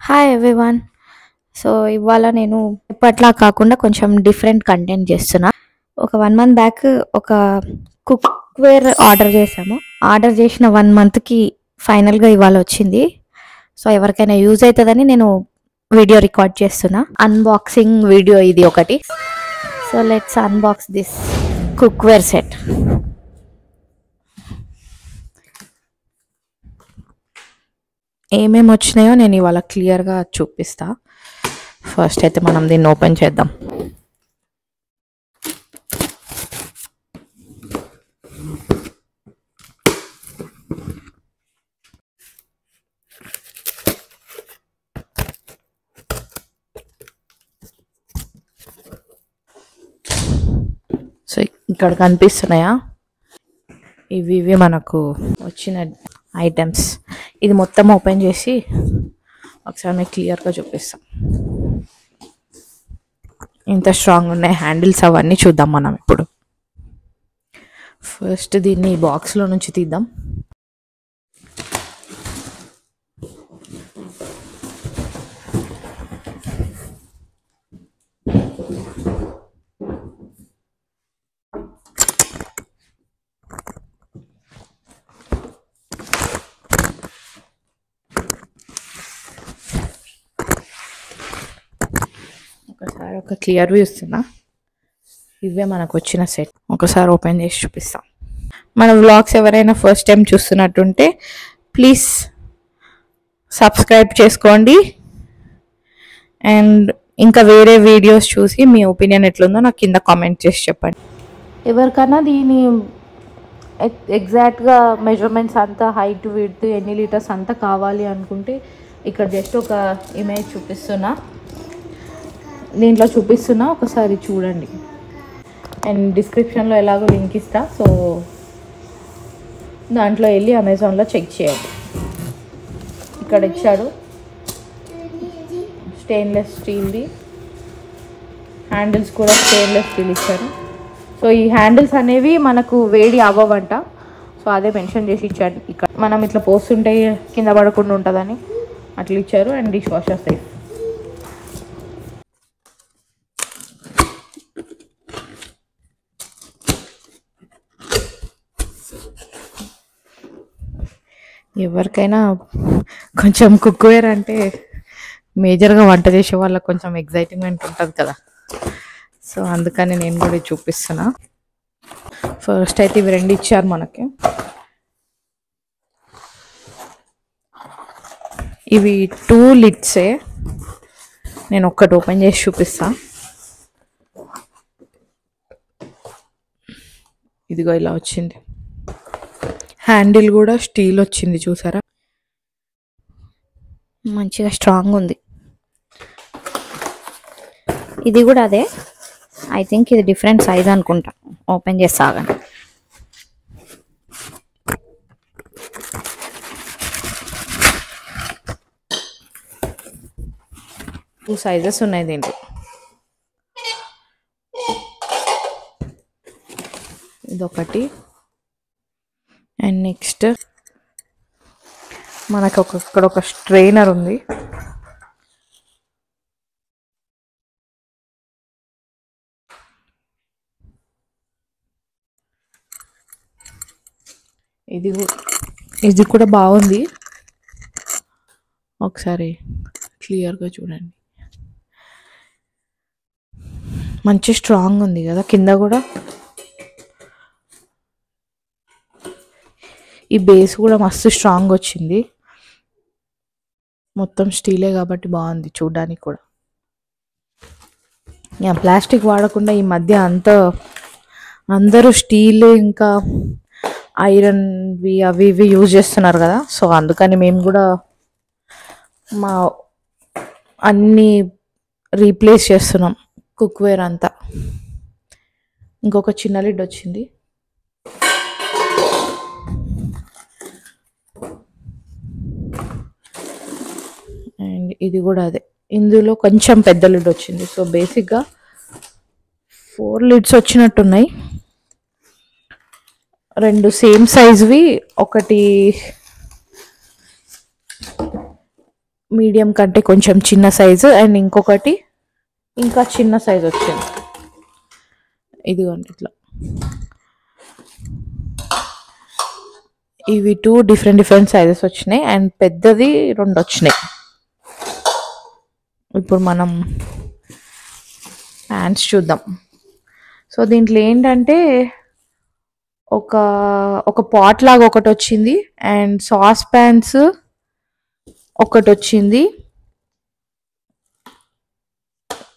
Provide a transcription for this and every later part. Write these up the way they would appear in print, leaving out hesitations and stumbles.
Hi everyone. So ఇవాళ నేను ఇప్పట్లా కాకుండా కొంచెం డిఫరెంట్ కంటెంట్ చేస్తున్నా. ఒక 1 మంత్ బ్యాక్ ఒక కుక్వేర్ ఆర్డర్ చేశాము. ఆర్డర్ చేసిన 1 మంత్కి ఫైనల్గా ఇవాళ వచ్చింది. సో ఎవరికైనా యూజ్ అవుతుందని నేను వీడియో రికార్డ్ చేస్తున్నా. అన్బాక్సింగ్ వీడియో ఇది ఒకటి. So let's unbox this cookware set. ఏమేమి వచ్చినాయో నేను ఇవాళ క్లియర్గా చూపిస్తా. ఫస్ట్ అయితే మనం దీన్ని ఓపెన్ చేద్దాం. సో ఇక్కడ కనిపిస్తున్నాయా, ఇవి మనకు వచ్చిన ఐటమ్స్. ఇది మొత్తం ఓపెన్ చేసి ఒకసారి మీకు క్లియర్గా చూపిస్తాం. ఇంత స్ట్రాంగ్ ఉన్నాయి హ్యాండిల్స్, అవన్నీ చూద్దాం మనం ఇప్పుడు. ఫస్ట్ దీన్ని బాక్స్లో నుంచి తీద్దాం. ఒకసారి ఒక క్లియర్ వ్యూ ఇస్తున్నా. ఇవే మనకు వచ్చిన సెట్. ఒకసారి ఓపెన్ చేసి చూపిస్తాం. మన వ్లాగ్స్ ఎవరైనా ఫస్ట్ టైం చూస్తున్నట్టుంటే ప్లీజ్ సబ్స్క్రైబ్ చేసుకోండి. అండ్ ఇంకా వేరే వీడియోస్ చూసి మీ ఒపీనియన్ ఎట్లుందో నాకు కింద కామెంట్ చేసి చెప్పండి. ఎవరికైనా దీని ఎగ్జాక్ట్గా మెజర్మెంట్స్ అంతా, హైట్, విడ్త్, ఎన్ని లీటర్స్ అంతా కావాలి అనుకుంటే ఇక్కడ జస్ట్ ఒక ఇమేజ్ చూపిస్తున్నా, దీంట్లో చూపిస్తున్నా, ఒకసారి చూడండి. అండ్ డిస్క్రిప్షన్లో ఎలాగో లింక్ ఇస్తా, సో దాంట్లో వెళ్ళి అమెజాన్లో చెక్ చేయండి. ఇక్కడ ఇచ్చాడు స్టెయిన్లెస్ స్టీల్ది హ్యాండిల్స్, కూడా స్టెయిన్లెస్ స్టీల్ ఇచ్చారు. సో ఈ హ్యాండిల్స్ అనేవి మనకు వేడి అవ్వవంట, సో అదే మెన్షన్ చేసి ఇచ్చాడు. ఇక్కడ మనం ఇట్లా పోస్తుంటే కింద పడకుండా ఉంటుందని అట్లా ఇచ్చారు. And dish washer safe. ఎవరికైనా కొంచెం కుక్వేర్ అంటే మేజర్గా వంట చేసే వాళ్ళకి కొంచెం ఎగ్జైటింగ్మెంట్ ఉంటుంది కదా, సో అందుకని నేను కూడా చూపిస్తున్నా. ఫస్ట్ అయితే ఇవి రెండు ఇచ్చారు మనకి. ఇవి 2 లిడ్సే. నేను ఒక్కటి ఓపెన్ చేసి చూపిస్తా. ఇదిగో ఇలా వచ్చింది. హ్యాండిల్ కూడా స్టీల్ వచ్చింది, చూసారా, మంచిగా స్ట్రాంగ్ ఉంది. ఇది కూడా అదే. ఐ థింక్ ఇది డిఫరెంట్ సైజ్ అనుకుంటా. ఓపెన్ చేస్తాగండి. 2 సైజెస్ ఉన్నాయి దీంట్లో. ఇదొకటి. అండ్ నెక్స్ట్ మనకు ఇక్కడ ఒక స్ట్రైనర్ ఉంది. ఇది కూడా బాగుంది, ఒకసారి క్లియర్గా చూడండి. మంచి స్ట్రాంగ్ ఉంది కదా. కింద కూడా ఈ బేస్ కూడా మస్తు స్ట్రాంగ్ వచ్చింది. మొత్తం స్టీలే కాబట్టి బాగుంది చూడడానికి కూడా. ప్లాస్టిక్ వాడకుండా ఈ మధ్య అందరూ స్టీల్ ఇంకా ఐరన్వి అవి ఇవి యూజ్ చేస్తున్నారు కదా, సో అందుకని మేము కూడా మా అన్నీ రీప్లేస్ చేస్తున్నాం కుక్వేర్ అంతా. ఇంకొక చిన్న లిడ్ వచ్చింది. అండ్ ఇది కూడా అదే. ఇందులో కొంచెం పెద్ద లిడ్ వచ్చింది. సో బేసిక్గా 4 లిడ్స్ వచ్చినట్టున్నాయి. 2 సేమ్ సైజ్వి, ఒకటి మీడియం కంటే కొంచెం చిన్న సైజు అండ్ ఇంకొకటి ఇంకా చిన్న సైజు వచ్చింది. ఇదిగోండి ఇట్లా. ఇవి 2 డిఫరెంట్ సైజెస్ వచ్చినాయి అండ్ పెద్దది 2 వచ్చినాయి. ఇప్పుడు మనం ప్యాన్స్ చూద్దాం. సో దీంట్లో ఏంటంటే ఒక పాట్ లాగా ఒకటి వచ్చింది అండ్ సాస్ ప్యాన్స్ ఒకటి వచ్చింది,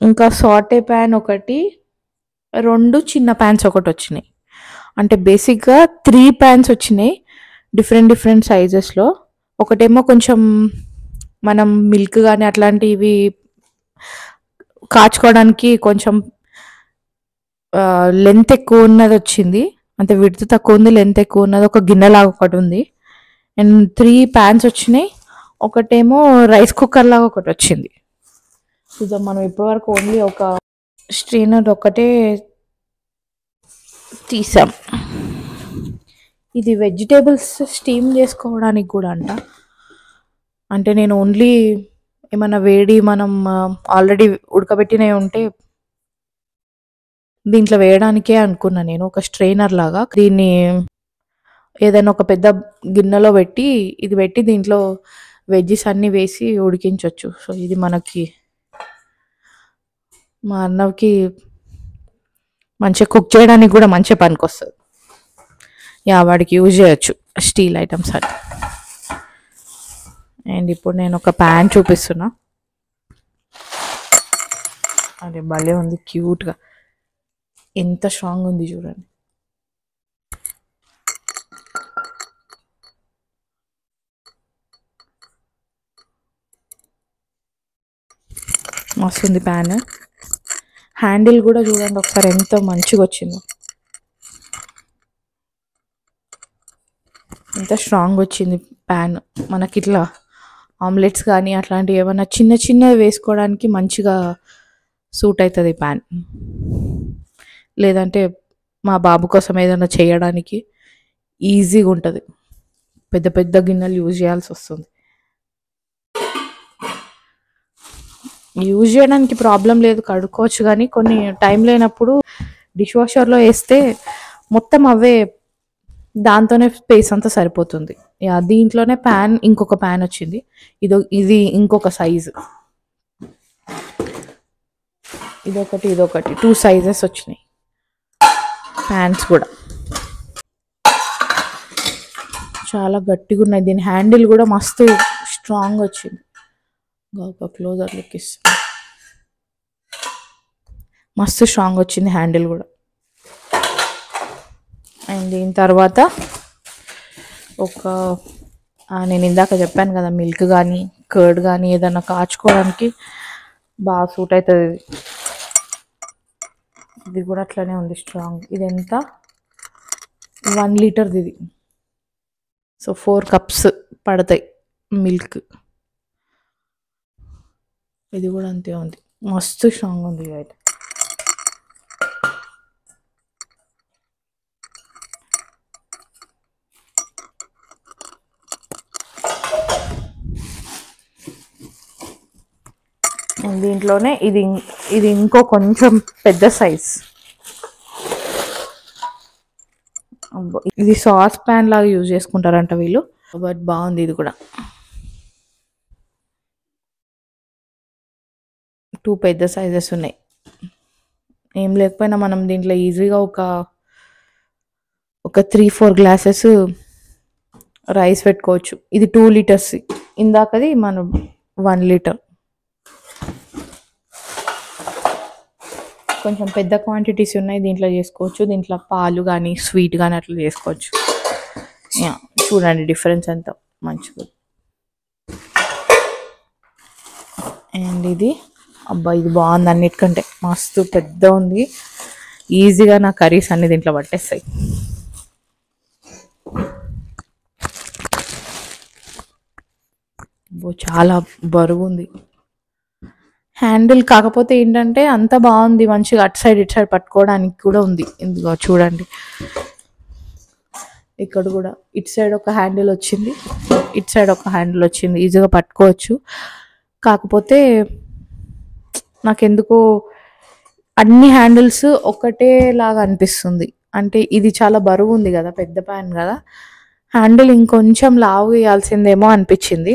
ఇంకా సాటే ప్యాన్ ఒకటి, 2 చిన్న ప్యాన్స్ ఒకటి వచ్చినాయి. అంటే బేసిక్గా 3 ప్యాన్స్ వచ్చినాయి డిఫరెంట్ సైజెస్లో. ఒకటేమో కొంచెం మనం మిల్క్ కానీ అట్లాంటివి కాచుకోవడానికి కొంచెం లెంత్ ఎక్కువ ఉన్నది వచ్చింది, అంటే విడ్త్ తక్కువ ఉంది, లెంత్ ఎక్కువ ఉన్నది ఒక గిన్నెలాగా ఒకటి ఉంది. అండ్ 3 ప్యాన్స్ వచ్చినాయి. ఒకటేమో రైస్ కుక్కర్ లాగా ఒకటి వచ్చింది. చూద్దాం. మనం ఇప్పటివరకు ఓన్లీ ఒక స్ట్రెయినర్ ఒకటే తీసాం. ఇది వెజిటేబుల్స్ స్టీమ్ చేసుకోవడానికి కూడా అంట. అంటే నేను ఓన్లీ ఏమన్నా వేడి మనం ఆల్రెడీ ఉడకబెట్టినవి ఉంటే దీంట్లో వేయడానికే అనుకున్నా నేను, ఒక స్ట్రెయినర్ లాగా. దీన్ని ఏదైనా ఒక పెద్ద గిన్నెలో పెట్టి ఇది పెట్టి దీంట్లో వెజ్జెస్ అన్నీ వేసి ఉడికించవచ్చు. సో ఇది మనకి మా అన్నకి మంచిగా కుక్ చేయడానికి కూడా మంచిగా పనికొస్తుంది. వాడికి యూజ్ చేయొచ్చు స్టీల్ ఐటమ్స్ అని. అండ్ ఇప్పుడు నేను ఒక ప్యాన్ చూపిస్తున్నా. అదే భలే ఉంది, క్యూట్గా, ఎంత స్ట్రాంగ్ ఉంది చూడండి. మస్తు ఉంది ప్యాన్. హ్యాండిల్ కూడా చూడండి ఒకసారి ఎంత మంచిగా వచ్చిందో, ఎంత స్ట్రాంగ్ వచ్చింది ప్యాన్. మనకి ఇట్లా ఆమ్లెట్స్ కానీ అట్లాంటివి ఏమైనా చిన్నవి వేసుకోవడానికి మంచిగా సూట్ అవుతుంది ప్యాన్. లేదంటే మా బాబు కోసం ఏదైనా చేయడానికి ఈజీగా ఉంటుంది. పెద్ద గిన్నెలు యూజ్ చేయాల్సి వస్తుంది. యూజ్ చేయడానికి ప్రాబ్లం లేదు, కడుక్కోవచ్చు. కానీ కొన్ని టైం లేనప్పుడు డిష్ వాషర్లో వేస్తే మొత్తం అవే దాంతోనే స్పేస్ అంతా సరిపోతుంది. దీంట్లోనే ప్యాన్, ఇంకొక ప్యాన్ వచ్చింది. ఇది ఇంకొక సైజు, ఇదొకటి 2 సైజెస్ వచ్చినాయి ప్యాన్స్ కూడా. చాలా గట్టిగా ఉన్నాయి. దీని హ్యాండిల్ కూడా మస్తు స్ట్రాంగ్ వచ్చింది. ఒక క్లోజర్ లుక్ ఇస్తుంది. మస్తు స్ట్రాంగ్ వచ్చింది హ్యాండిల్ కూడా. అండ్ దీని తర్వాత నేను ఇందాక చెప్పాను కదా, మిల్క్ కానీ కర్డ్ కానీ ఏదైనా కాచుకోవడానికి బాగా సూట్ అవుతుంది. ఇది కూడా అట్లనే ఉంది స్ట్రాంగ్. ఇది ఎంత, 1 లీటర్ది ఇది. సో 4 కప్స్ పడతాయి మిల్క్. ఇది కూడా అంతే ఉంది, మస్తు స్ట్రాంగ్ ఉంది ఇది అయితే. దీంట్లోనే ఇది ఇంకో కొంచెం పెద్ద సైజ్. ఇది సాస్ ప్యాన్ లాగా యూజ్ చేసుకుంటారంట వీళ్ళు, బట్ బాగుంది ఇది కూడా. 2 పెద్ద సైజెస్ ఉన్నాయి. ఏం లేకపోయినా మనం దీంట్లో ఈజీగా ఒక 3-4 గ్లాసెస్ రైస్ పెట్టుకోవచ్చు. ఇది 2 లీటర్స్, ఇందాకది మనం 1 లీటర్. కొంచెం పెద్ద క్వాంటిటీస్ ఉన్నాయి, దీంట్లో చేసుకోవచ్చు. దీంట్లో పాలు కానీ స్వీట్ కానీ అట్లా చేసుకోవచ్చు. చూడండి డిఫరెన్స్ ఎంత మంచిగా. అండ్ ఇది ఇది బాగుంది అన్నిటికంటే, మస్తు పెద్ద ఉంది. ఈజీగా నా కర్రీస్ అన్ని దీంట్లో పట్టేస్తాయి. చాలా బరువు ఉంది హ్యాండిల్. కాకపోతే ఏంటంటే అంత బాగుంది, మంచిగా అటు సైడ్ ఇటు సైడ్ పట్టుకోవడానికి కూడా ఉంది. ఇందులో చూడండి ఇక్కడ కూడా ఇటు సైడ్ ఒక హ్యాండిల్ వచ్చింది, ఇటు సైడ్ ఒక హ్యాండిల్ వచ్చింది, ఈజీగా పట్టుకోవచ్చు. కాకపోతే నాకెందుకో అన్ని హ్యాండిల్స్ ఒకటేలాగా అనిపిస్తుంది. అంటే ఇది చాలా బరువు ఉంది కదా, పెద్ద ప్యాన్ కదా, హ్యాండిల్ ఇంకొంచెం లావు వేయాల్సిందేమో అనిపించింది.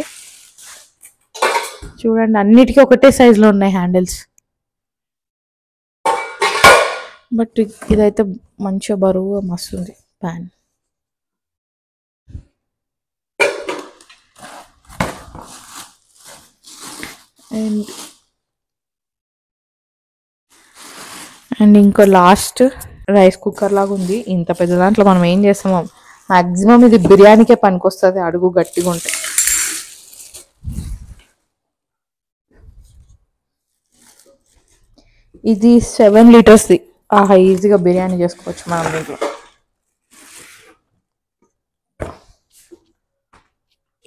చూడండి అన్నిటికీ ఒకటే సైజులో ఉన్నాయి హ్యాండిల్స్. బట్ ఇదైతే మంచిగా బరువు మస్తుంది ప్యాన్. అండ్ ఇంకో లాస్ట్ రైస్ కుక్కర్ లాగా ఉంది. ఇంత పెద్ద దాంట్లో మనం ఏం చేస్తామో మ్యాక్సిమం ఇది బిర్యానీకే పనికొస్తుంది, అడుగు గట్టిగా ఉంటే. ఇది 7 లీటర్స్ది. ఆహా, ఈజీగా బిర్యానీ చేసుకోవచ్చు మనం దీంట్లో.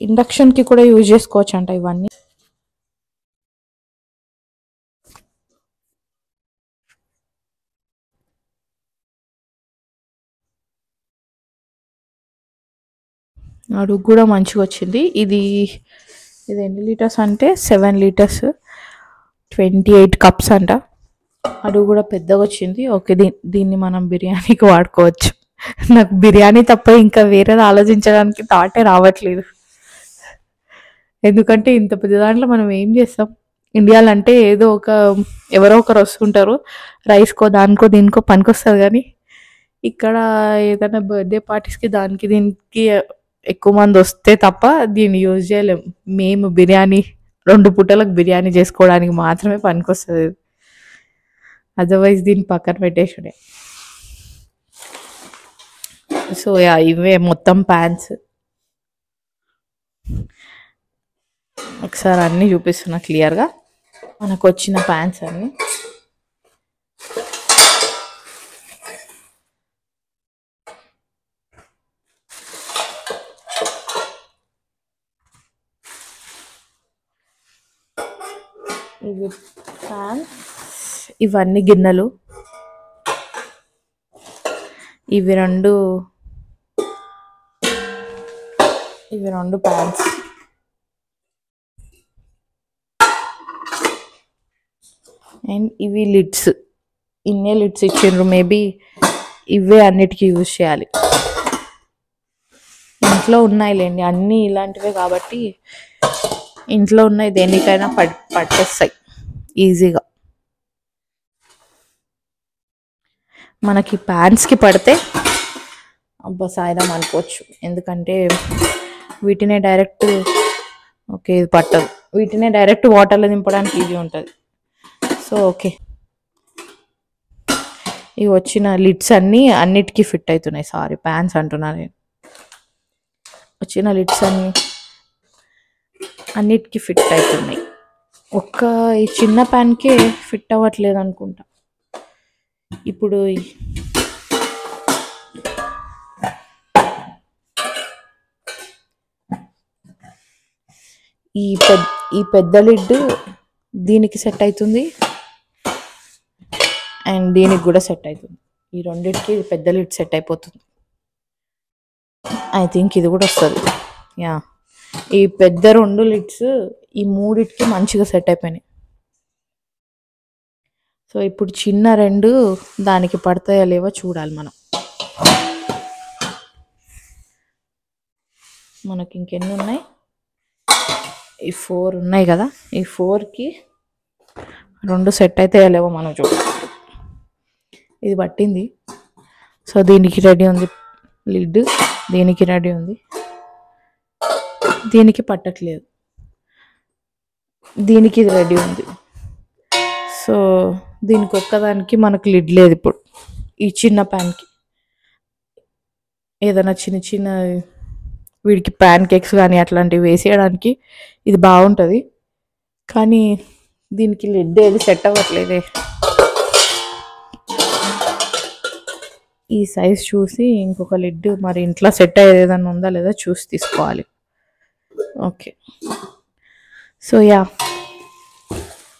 ఇండక్షన్కి కూడా యూజ్ చేసుకోవచ్చు అంట ఇవన్నీ. అడుగు కూడా మంచిగా వచ్చింది. ఇది ఎన్ని లీటర్స్ అంటే 7 లీటర్స్, 28 కప్స్ అంట. అడుగు కూడా పెద్దగా వచ్చింది. ఓకే, దీన్ని మనం బిర్యానీకి వాడుకోవచ్చు. నాకు బిర్యానీ తప్ప ఇంకా వేరేది ఆలోచించడానికి థాటే రావట్లేదు. ఎందుకంటే ఇంత పెద్ద దాంట్లో మనం ఏం చేస్తాం? ఇండియాలో అంటే ఏదో ఎవరో ఒకరు వస్తుంటారు, రైస్కో దానికో దీనికో పనికొస్తుంది. కానీ ఇక్కడ ఏదైనా బర్త్డే పార్టీస్కి దానికి దీనికి ఎక్కువ మంది వస్తే తప్ప దీన్ని యూజ్ చేయలేం. మేము బిర్యానీ 2 పూటలకు బిర్యానీ చేసుకోవడానికి మాత్రమే పనికొస్తుంది. అదర్వైజ్ దీన్ని పక్కన పెట్టేసుడే. సో ఇవే మొత్తం ప్యాన్స్. ఒకసారి అన్నీ చూపిస్తున్నా క్లియర్గా. మనకు వచ్చిన ప్యాన్స్ అన్నీ. ఇవి ప్యాన్స్, ఇవన్నీ గిన్నెలు. ఇవి రెండు ప్యాన్స్. అండ్ ఇవి లిడ్స్. ఇన్నే లిడ్స్ ఇచ్చిండ్రు. మేబీ ఇవే అన్నిటికీ యూజ్ చేయాలి. ఇంట్లో ఉన్నాయిలేండి అన్నీ ఇలాంటివే కాబట్టి, ఇంట్లో ఉన్నాయి దేనికైనా పట్టేస్తాయి ఈజీగా. మనకి ప్యాన్స్కి పడితే అబ్బా సాయిదాం అనుకోవచ్చు. ఎందుకంటే వీటినే డైరెక్ట్, ఓకే ఇది పట్టదు, వీటినే డైరెక్ట్ వాటర్లో దింపడానికి ఈజీ ఉంటుంది. సో ఓకే, ఇవి వచ్చిన లిడ్స్ అన్నిటికీ ఫిట్ అవుతున్నాయి. సారీ, ప్యాన్స్ అంటున్నా నేను. వచ్చిన లిడ్స్ అన్నిటికీ ఫిట్ అవుతున్నాయి. ఈ చిన్న ప్యాన్కే ఫిట్ అవ్వట్లేదు అనుకుంటా. ఇప్పుడు ఈ పెద్ద లిడ్ దీనికి సెట్ అవుతుంది, అండ్ దీనికి కూడా సెట్ అవుతుంది. ఈ రెండింటికి పెద్ద లిడ్ సెట్ అయిపోతుంది. ఐ థింక్ ఇది కూడా వస్తుంది. యా, ఈ పెద్ద 2 లిడ్స్ ఈ 3టికి మంచిగా సెట్ అయిపోయినాయి. సో ఇప్పుడు చిన్న 2 దానికి పడతాయో లేవో చూడాలి మనం. మనకి ఇంకెన్ని ఉన్నాయి? ఈ 4 ఉన్నాయి కదా, ఈ 4కి 2 సెట్ అవుతాయో లేవో మనం చూడాలి. ఇది పట్టింది. సో దీనికి రెడీ ఉంది లిడ్, దీనికి రెడీ ఉంది, దీనికి పట్టట్లేదు, దీనికి ఇది రెడీ ఉంది. సో దీనికి ఒక్కదానికి మనకు లిడ్ లేదు. ఇప్పుడు ఈ చిన్న ప్యాన్కి ఏదైనా చిన్న వీడికి ప్యాన్ కేక్స్ కానీ అట్లాంటివి వేసేయడానికి ఇది బాగుంటుంది. కానీ దీనికి లిడ్ ఏది సెట్ అవ్వట్లేదే. ఈ సైజ్ చూసి ఇంకొక లిడ్ మరి ఇంట్లో సెట్ అయ్యేది ఏదైనా ఉందా లేదా చూసి తీసుకోవాలి. ఓకే, సో యా,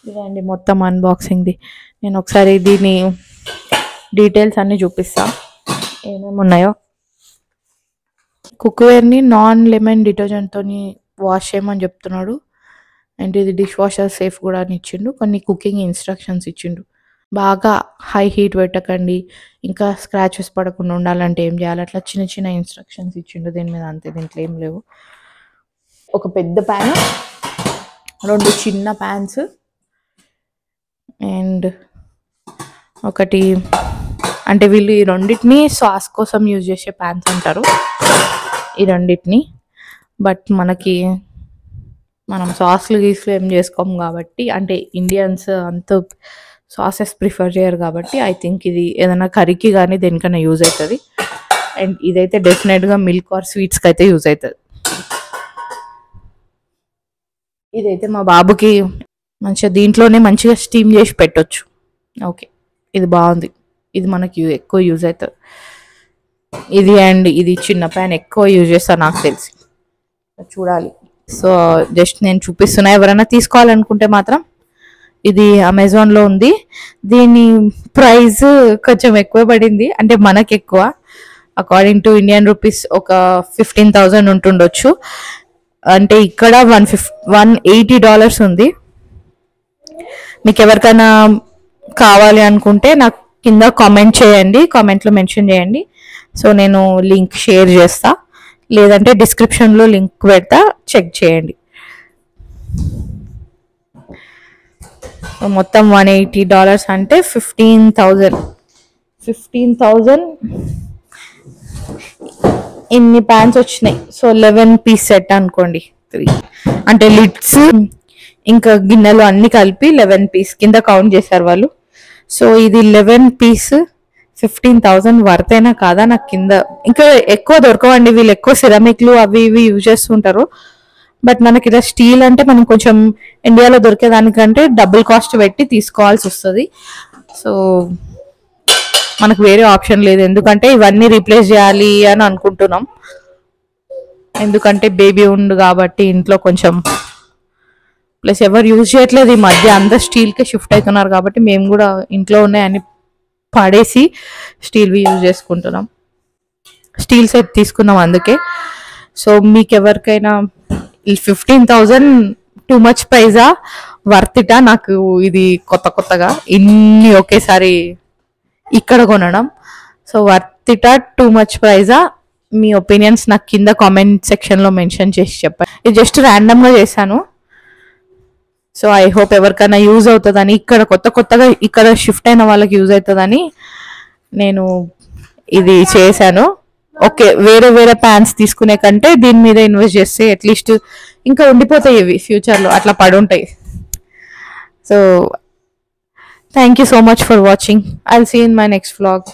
ఇదండి మొత్తం అన్బాక్సింగ్ది. నేను ఒకసారి దీని డీటెయిల్స్ అన్నీ చూపిస్తాను ఏమేమి ఉన్నాయో. కుక్వేర్ని నాన్ లెమన్ డిటర్జెంట్తో వాష్ చేయమని చెప్తున్నాడు. అండ్ ఇది డిష్ వాషర్ సేఫ్ కూడా అని ఇచ్చిండు. కొన్ని కుకింగ్ ఇన్స్ట్రక్షన్స్ ఇచ్చిండు. బాగా హై హీట్ పెట్టకండి, ఇంకా స్క్రాచెస్ పడకుండా ఉండాలంటే ఏం చేయాలి, అట్లా చిన్న చిన్న ఇన్స్ట్రక్షన్స్ ఇచ్చిండు దీని మీద. అంతే, దీంట్లో ఏం లేవు. ఒక పెద్ద ప్యాన్, 2 చిన్న ప్యాన్స్, అండ్ ఒకటి అంటే వీళ్ళు ఈ రెండింటిని సాస్ కోసం యూజ్ చేసే ప్యాన్స్ అంటారు ఈ రెండింటిని. బట్ మనం సాస్లు గీస్లు ఏం చేసుకోము కాబట్టి, అంటే ఇండియన్స్ అంత సాసెస్ ప్రిఫర్ చేయరు కాబట్టి ఐ థింక్ ఇది ఏదైనా కర్రీకి కానీ దేనికైనా యూజ్ అవుతుంది. అండ్ ఇదైతే డెఫినెట్గా మిల్క్ ఆర్ స్వీట్స్కి అయితే యూజ్ అవుతుంది. ఇదైతే మా బాబుకి మంచిగా దీంట్లోనే మంచిగా స్టీమ్ చేసి పెట్టొచ్చు. ఓకే, ఇది బాగుంది. ఇది మనకి ఎక్కువ యూజ్ అవుతుంది ఇది. అండ్ ఇది చిన్న ప్యాన్ ఎక్కువ యూజ్ చేస్తాను నాకు తెలిసి, చూడాలి. సో జస్ట్ నేను చూపిస్తున్నా, ఎవరైనా తీసుకోవాలనుకుంటే మాత్రం ఇది అమెజాన్లో ఉంది. దీని ప్రైస్ కొంచెం ఎక్కువ పడింది, అంటే మనకి ఎక్కువ. అకార్డింగ్ టు ఇండియన్ రూపీస్ ఒక 15,000 ఉంటుండొచ్చు. అంటే ఇక్కడ $180 ఉంది. మీకు ఎవరికైనా కావాలి అనుకుంటే నాకు కింద కామెంట్ చేయండి, కామెంట్లో మెన్షన్ చేయండి. సో నేను లింక్ షేర్ చేస్తా, లేదంటే డిస్క్రిప్షన్లో లింక్ పెడతా, చెక్ చేయండి. మొత్తం $180 అంటే 15,000 ఇన్ని ప్యాన్స్ వచ్చినాయి. సో 11 పీస్ సెట్ అనుకోండి, 3 అంటే లిడ్స్ ఇంకా గిన్నెలు అన్ని కలిపి 11 పీస్ కింద కౌంట్ చేశారు వాళ్ళు. సో ఇది 11 పీస్ 15,000 వర్తేనా కాదా నాకు కింద. ఇంకా ఎక్కువ దొరకవండి, వీళ్ళు ఎక్కువ సిరామిక్లు అవి ఇవి యూజ్ చేస్తుంటారు. బట్ మనకి ఇలా స్టీల్ అంటే మనం కొంచెం ఇండియాలో దొరికేదానికంటే డబుల్ కాస్ట్ పెట్టి తీసుకోవాల్సి వస్తుంది. సో మనకు వేరే ఆప్షన్ లేదు, ఎందుకంటే ఇవన్నీ రీప్లేస్ చేయాలి అని అనుకుంటున్నాం. ఎందుకంటే బేబీ ఉంది కాబట్టి ఇంట్లో కొంచెం, ప్లస్ ఎవరు యూజ్ చేయట్లేదు ఈ మధ్య, అందరు స్టీల్కే షిఫ్ట్ అవుతున్నారు కాబట్టి మేము కూడా ఇంట్లో ఉన్నాయని పడేసి స్టీల్వి యూజ్ చేసుకుంటున్నాం. స్టీల్ సెట్ తీసుకున్నాం అందుకే. సో మీకు ఎవరికైనా 15,000 టూ మచ్ ప్రైజా వర్తిటా? నాకు ఇది కొత్తగా ఇన్ని ఒకేసారి ఇక్కడ కొనడం. సో వర్తిటా, టూ మచ్ ప్రైజా? మీ ఒపీనియన్స్ నాకు కింద కామెంట్ సెక్షన్లో మెన్షన్ చేసి చెప్పండి. ఇది జస్ట్ ర్యాండమ్గా చేశాను. సో ఐ హోప్ ఎవరికైనా యూజ్ అవుతుందని, ఇక్కడ కొత్తగా ఇక్కడ షిఫ్ట్ అయిన వాళ్ళకి యూజ్ అవుతుందని నేను ఇది చేశాను. ఓకే, వేరే ప్యాన్స్ తీసుకునే కంటే దీని మీద ఇన్వెస్ట్ చేస్తే అట్లీస్ట్ ఇంకా ఉండిపోతాయి ఇవి ఫ్యూచర్లో, అట్లా పడుంటాయి. So thank you so much for watching. I'll see in my next vlog.